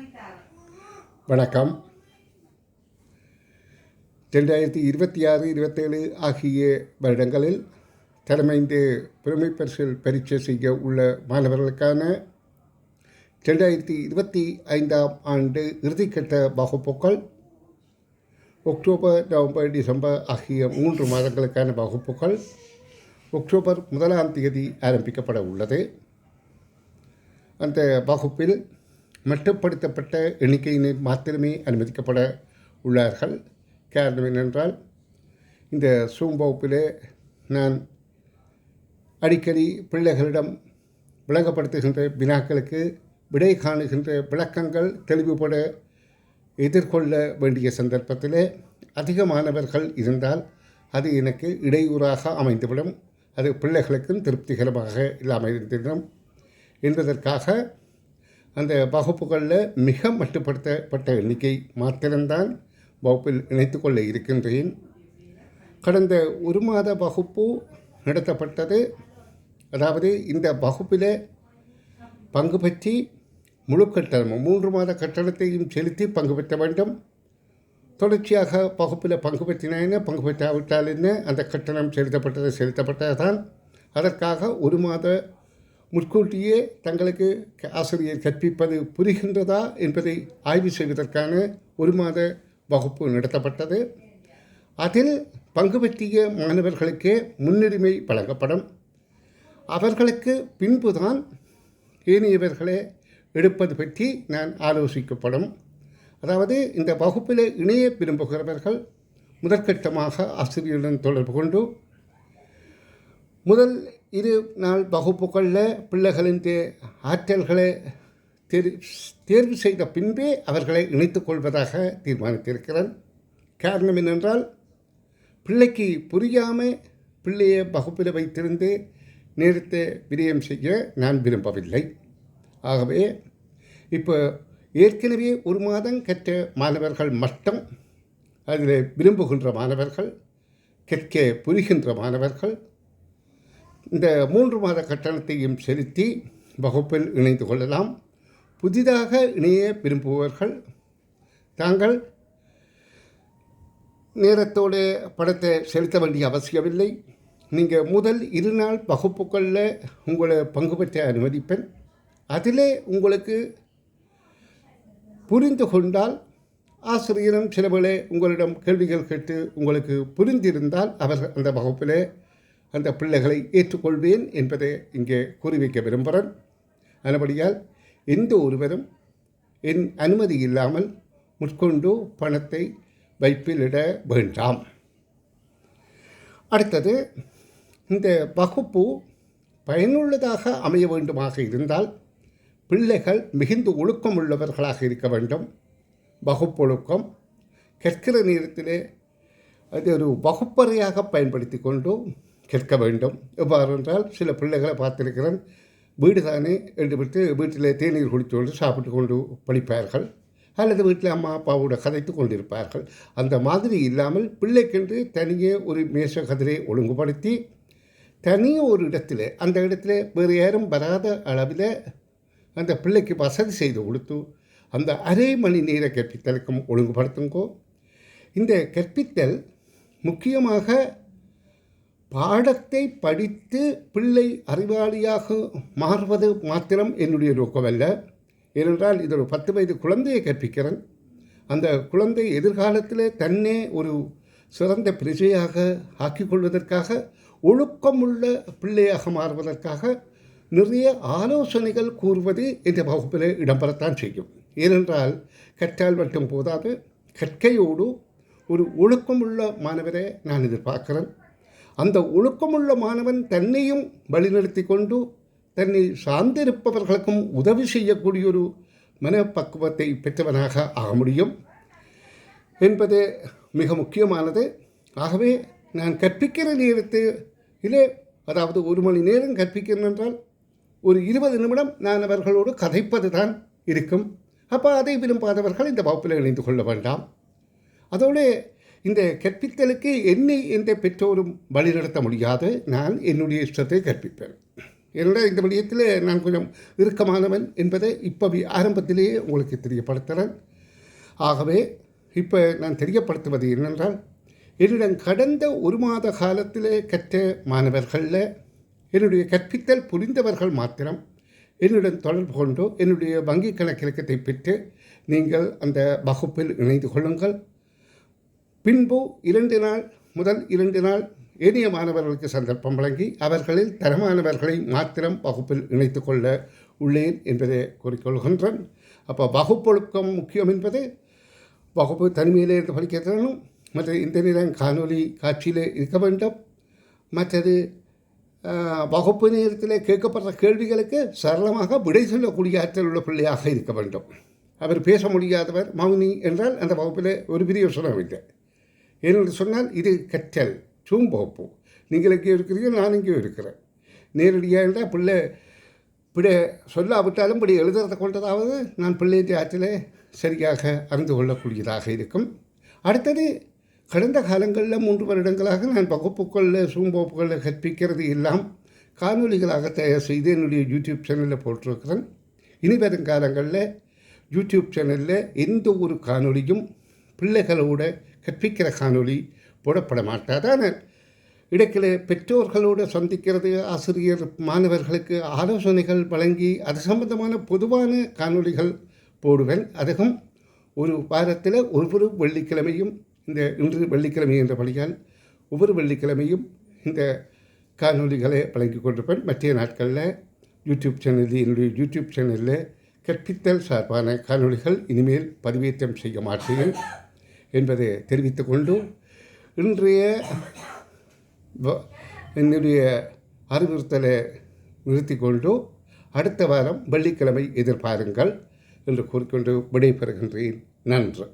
வணக்கம். 2026-27 ஆகிய வருடங்களில் தலைமைந்து புலமை பரிசில் பரீட்சை செய்ய உள்ள மாணவர்களுக்கான 2025 ஆண்டு இறுதிக்கட்ட வகுப்புகள் அக்டோபர், நவம்பர், டிசம்பர் ஆகிய 3 மாதங்களுக்கான வகுப்புகள் அக்டோபர் 1ஆம் தேதி ஆரம்பிக்கப்பட உள்ளது. அந்த வகுப்பில் மட்டுப்படுத்தப்பட்ட எண்ணிக்கையினர் மாத்திரமே அனுமதிக்கப்பட உள்ளார்கள். காரணம் என்னென்றால், இந்த சூம் வகுப்பில் நான் அடிக்கடி பிள்ளைகளிடம் விளங்கப்படுத்துகின்ற வினாக்களுக்கு விடை காணுகின்ற விளக்கங்கள் தெளிவுபட எதிர்கொள்ள வேண்டிய சந்தர்ப்பத்தில் அதிக மாணவர்கள் இருந்தால் அது எனக்கு இடையூறாக அமைந்துவிடும். அது பிள்ளைகளுக்கும் திருப்திகரமாக இல்லாமல் இருந்திடும் என்பதற்காக அந்த வகுப்புகளில் மிக மட்டுப்படுத்தப்பட்ட எண்ணிக்கை மாத்திரம்தான் வகுப்பில் இணைத்து கொள்ள இருக்கின்றேன். கடந்த ஒரு மாத வகுப்பு நடத்தப்பட்டது. அதாவது இந்த வகுப்பில் பங்கு பற்றி முழு கட்டணமும் 3 மாத கட்டணத்தையும் செலுத்தி பங்கு பெற்ற வேண்டும். தொடர்ச்சியாக வகுப்பில் பங்கு பெற்றினா பங்கு பெற்றாவிட்டால் என்ன, அந்த கட்டணம் செலுத்தப்பட்டது தான். அதற்காக ஒரு மாத முன்கூட்டியே தங்களுக்கு ஆசிரியர் கற்பிப்பது புரிகின்றதா என்பதை ஆய்வு செய்வதற்கான ஒரு மாத வகுப்பு நடத்தப்பட்டது. அதில் பங்கு பற்றிய மாணவர்களுக்கே முன்னுரிமை வழங்கப்படும். அவர்களுக்கு பின்புதான் ஏனையவர்களை எடுப்பது பற்றி நான் ஆலோசிக்கப்படும். அதாவது இந்த வகுப்பில் இணைய விரும்புகிறவர்கள் முதற்கட்டமாக ஆசிரியருடன் தொடர்பு கொண்டு முதல் 2 நாள் வகுப்புகளில் பிள்ளைகளின் ஆற்றல்களை தேர்வு செய்த பின்பே அவர்களை இணைத்துக் கொள்வதாக தீர்மானித்திருக்கிறேன். காரணம் என்னென்றால், பிள்ளைக்கு புரியாமல் பிள்ளையை வகுப்பில் வைத்திருந்து நேரத்தை விரயம் செய்ய நான் விரும்பவில்லை. ஆகவே இப்போ ஏற்கனவே ஒரு மாதம் கற்ற மாணவர்கள் மட்டும், அதில் விரும்புகின்ற மாணவர்கள், கற்க புரிகின்ற மாணவர்கள் இந்த 3 மாத கட்டணத்தையும் செலுத்தி வகுப்பில் இணைந்து கொள்ளலாம். புதிதாக இணைய விரும்புபவர்கள் தாங்கள் நேரத்தோடு பணத்தை செலுத்த வேண்டிய அவசியமில்லை. நீங்கள் முதல் 2 நாள் வகுப்புகளில் உங்களை பங்கு பெற்ற அனுமதிப்பேன். அதில் உங்களுக்கு புரிந்து கொண்டால் ஆசிரியரும் சிலவேளை உங்களிடம் கேள்விகள் கேட்டு உங்களுக்கு புரிந்திருந்தால் அவர்கள் அந்த வகுப்பில் அந்த பிள்ளைகளை ஏற்றுக்கொள்வேன் என்பதை இங்கே கூறி வைக்க விரும்புகிறேன். அதுபடியால் எந்த ஒருவரும் என் அனுமதி இல்லாமல் முற்கொண்டு பணத்தை வைப்பிலிட வேண்டாம். அடுத்தது, இந்த வகுப்பு பயனுள்ளதாக அமைய வேண்டுமாக இருந்தால் பிள்ளைகள் மிகுந்த ஒழுக்கம் உள்ளவர்களாக இருக்க வேண்டும். வகுப்பொழுக்கம் கற்கிற நேரத்தில் அது ஒரு வகுப்பறையாக பயன்படுத்தி கொண்டு கேட்க வேண்டும். எவ்வாறு என்றால், சில பிள்ளைகளை பார்த்திருக்கிறேன், வீடு தானே என்று விட்டு வீட்டில் தேநீர் குடித்து கொண்டு சாப்பிட்டு கொண்டு படிப்பார்கள், அல்லது வீட்டில் அம்மா அப்பாவோட கதைத்து கொண்டிருப்பார்கள். அந்த மாதிரி இல்லாமல் பிள்ளைக்கென்று தனியே ஒரு மேச கதிரை ஒழுங்குபடுத்தி தனியே ஒரு இடத்துல, அந்த இடத்துல வேறு யாரும் வராத அளவில் அந்த பிள்ளைக்கு வசதி செய்து கொடுத்து அந்த அரை மணி நேர கற்பித்தலுக்கும் ஒழுங்குபடுத்துங்கோ. இந்த கற்பித்தல் முக்கியமாக பாடத்தை படித்து பிள்ளை அறிவாளியாக மாறுவது மாத்திரம் என்னுடைய நோக்கமல்ல. ஏனென்றால் இது ஒரு 10 வயது குழந்தையை கற்பிக்கிறேன். அந்த குழந்தை எதிர்காலத்தில் தன்னை ஒரு சிறந்த பிரஜையாக ஆக்கிக்கொள்வதற்காக, ஒழுக்கமுள்ள பிள்ளையாக மாறுவதற்காக நிறைய ஆலோசனைகள் கூறுவது இந்த வகுப்பில் இடம்பெறத்தான் செய்யும். ஏனென்றால் கற்றால் மட்டும் போதாது, கற்கையோடு ஒரு ஒழுக்கமுள்ள மாணவரை நான் எதிர்பார்க்கிறேன். அந்த ஒழுக்கமுள்ள மாணவன் தன்னையும் வழிநடத்தி கொண்டு தன்னை சார்ந்திருப்பவர்களுக்கும் உதவி செய்யக்கூடிய ஒரு மனப்பக்குவத்தை பெற்றவனாக ஆக முடியும் என்பது மிக முக்கியமானது. ஆகவே நான் கற்பிக்கிற நேரத்திலே, அதாவது 1 மணி நேரம் கற்பிக்கிறேன் என்றால் ஒரு 20 நிமிடம் நான் அவர்களோடு கதைப்பது தான் இருக்கும். அப்போ அதை விரும்பாதவர்கள் இந்த வகுப்பில் இணைந்து கொள்ள வேண்டாம். அதோடு இந்த கற்பித்தலுக்கு என்னை எந்த பெற்றோரும் வழிநடத்த முடியாது. நான் என்னுடைய இஷ்டத்தை கற்பிப்பேன். ஏனென்றால் இந்த விடயத்தில் நான் கொஞ்சம் இறுக்கமானவன் என்பதை இப்போ ஆரம்பத்திலேயே உங்களுக்கு தெரியப்படுத்துகிறேன். ஆகவே இப்போ நான் தெரியப்படுத்துவது என்னென்றால், என்னிடம் கடந்த ஒரு மாத காலத்திலே கற்ற மாணவர்களில் என்னுடைய கற்பித்தல் புரிந்தவர்கள் மாத்திரம் என்னுடன் தொடர்பு கொண்டோ என்னுடைய வங்கி கணக்கிலக்கத்தை பெற்று நீங்கள் அந்த வகுப்பில் இணைந்து கொள்ளுங்கள். பின்பு 2 நாள் முதல் 2 நாள் ஏனைய மாணவர்களுக்கு சந்தர்ப்பம் வழங்கி அவர்களில் தரமானவர்களை மாத்திரம் வகுப்பில் இணைத்து கொள்ள உள்ளேன் என்பதை கூறிக்கொள்கின்றேன். அப்போ வகுப்பொழுக்கம் முக்கியம் என்பது வகுப்பு தனிமையிலே இருந்து படிக்கிறதும், மற்ற இந்த நேரம் காணொலி காட்சியில் இருக்க வேண்டும். மற்றது வகுப்பு நேரத்தில் கேட்கப்படுற கேள்விகளுக்கு சரளமாக விடை சொல்லக்கூடிய ஆற்றல் உள்ள பிள்ளையாக இருக்க வேண்டும். அவர் பேச முடியாதவர் மௌனி என்றால் அந்த வகுப்பில் ஒரு பிரயோசனம் இல்லை. ஏனென்று சொன்னால் இது கற்றல் சூம் வகுப்பு. நீங்கள் எங்கேயோ இருக்கிறீர்கள், நான் எங்கேயோ இருக்கிறேன். நேரடியாக இருந்தால் பிள்ளை சொல்லாவிட்டாலும் இப்படி எழுதுறதை கொண்டதாவது நான் பிள்ளையின் ஆற்றிலே சரியாக அறிந்து கொள்ளக்கூடியதாக இருக்கும். அடுத்தது, கடந்த காலங்களில் 3 வருடங்களாக நான் வகுப்புகளில் சூம் வகுப்புகளில் கற்பிக்கிறது எல்லாம் காணொலிகளாக தயார் செய்து என்னுடைய யூடியூப் சேனலில் போட்டிருக்கிறேன். இனி வரும் காலங்களில் யூடியூப் சேனலில் எந்த ஒரு காணொலியும் பிள்ளைகளோட கற்பிக்கிற காணொலி போடப்பட மாட்டாதான். இடைக்கில் பெற்றோர்களோடு சந்திக்கிறது, ஆசிரியர் மாணவர்களுக்கு ஆலோசனைகள் வழங்கி அது சம்பந்தமான பொதுவான காணொலிகள் போடுவேன். அதுவும் ஒரு வாரத்தில் ஒவ்வொரு வெள்ளிக்கிழமையும், இன்று வெள்ளிக்கிழமை என்ற வழியால் ஒவ்வொரு வெள்ளிக்கிழமையும் இந்த காணொலிகளை வழங்கி கொண்டிருப்பேன். மற்ற நாட்களில் யூடியூப் சேனலில், என்னுடைய யூடியூப் சேனலில் கற்பித்தல் சார்பான காணொலிகள் இனிமேல் பதிவேற்றம் செய்ய மாட்டேன் என்பதை தெரிவித்து கொண்டு இன்றைய என்னுடைய அறிவுறுத்தலை நிறுத்தி கொண்டு அடுத்த வாரம் வெள்ளிக்கிழமை எதிர்பாருங்கள் என்று கூறிக்கொண்டு விடைபெறுகின்றேன். நன்றி.